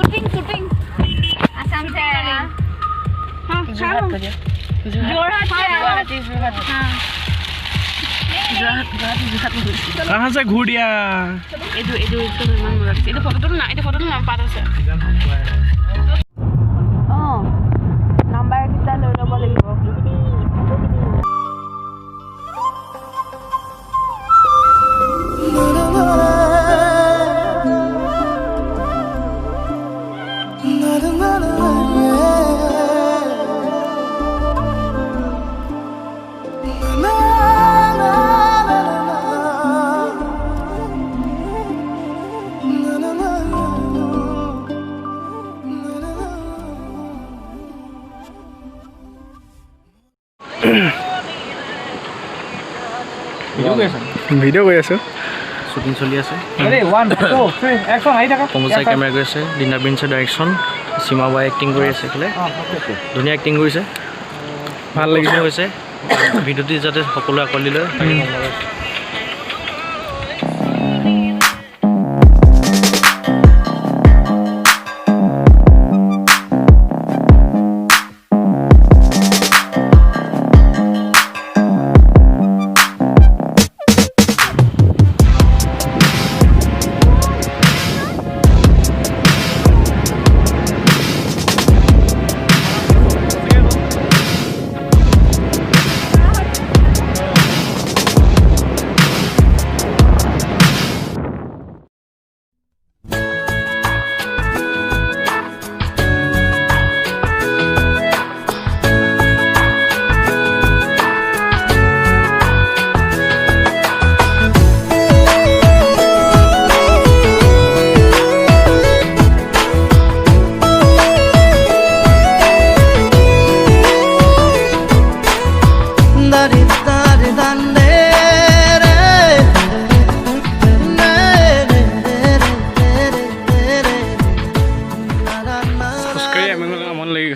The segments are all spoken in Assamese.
शूटिंग असम से आया हां जोरहाट हां कहाँ से घुड़िया इधर फोटो ना पार আছে নাম্বাৰ কিটা লৈ ল'ব লাগিব ভিডিও কৰি আছো শুটিং চলি আছে আৰে 1 2 3 অ্যাকশন আই থাকা কমসাই ক্যামেৰা কৰি আছে দিনা বিনছে ডাইৰেকচন সীমা বাই এক্টিং কৰি আছে কলে ধুনীয়া এক্টিং কৰিছে ভাল লাগিছে হৈছে ভিডিওটি যাতে সকলো আকলি লয়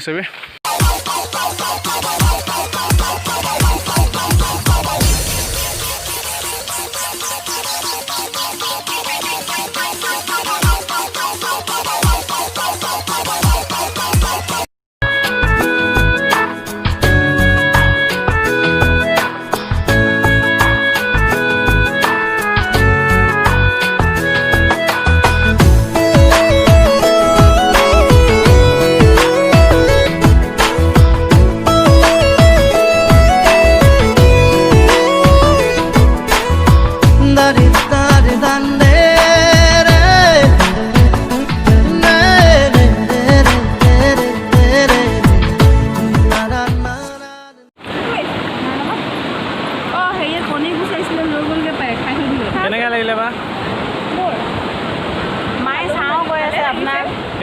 se ve.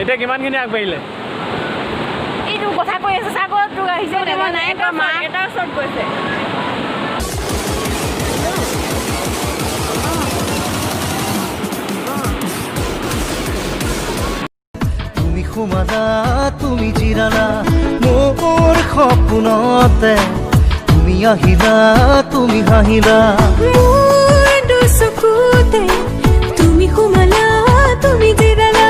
এটা কিমানখিনি আগবাঢ়িলে এইটো কথা কৈ আছে সাগৰত তো আহিছে দেব নাই এটা মা এটা শট গৈছে তুমি খুমালা তুমি জিৰালা মোৰ সপোনতে তুমি আহিলা তুমি হাঁহিলা মোৰ দusokute তুমি খুমালা তুমি জিৰালা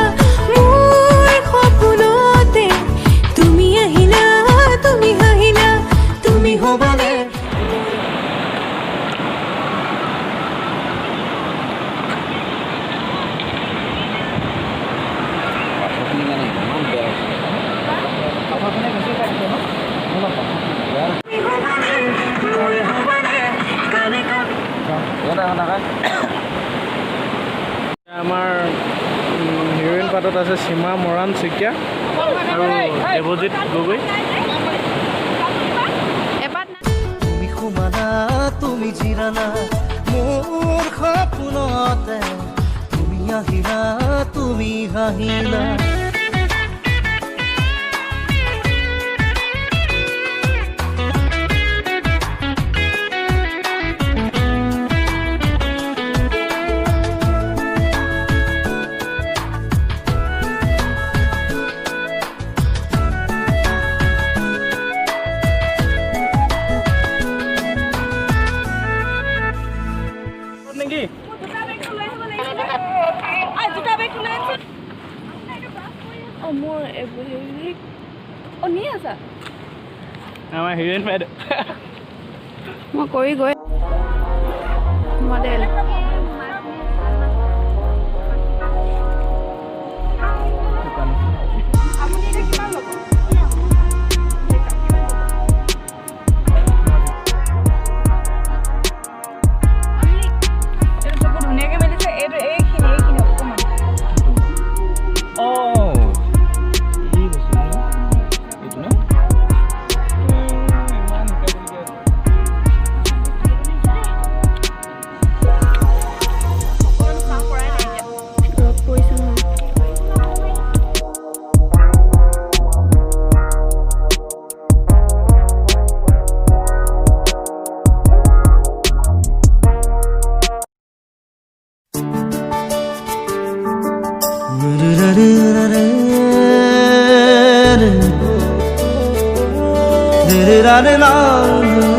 আমাৰ হিৰোইন পাতত আছে সীমা মৰাণ শইকীয়া আৰু দেৱজিৎ গগৈ তুমি খুমালা তুমি জিৰালা মোৰ সপোনতে তুমি আহিলা তুমি হাঁহিলা আমাৰ হিৰোইন বাইদেউ মই কৰি গৈ মডেল ra ra ra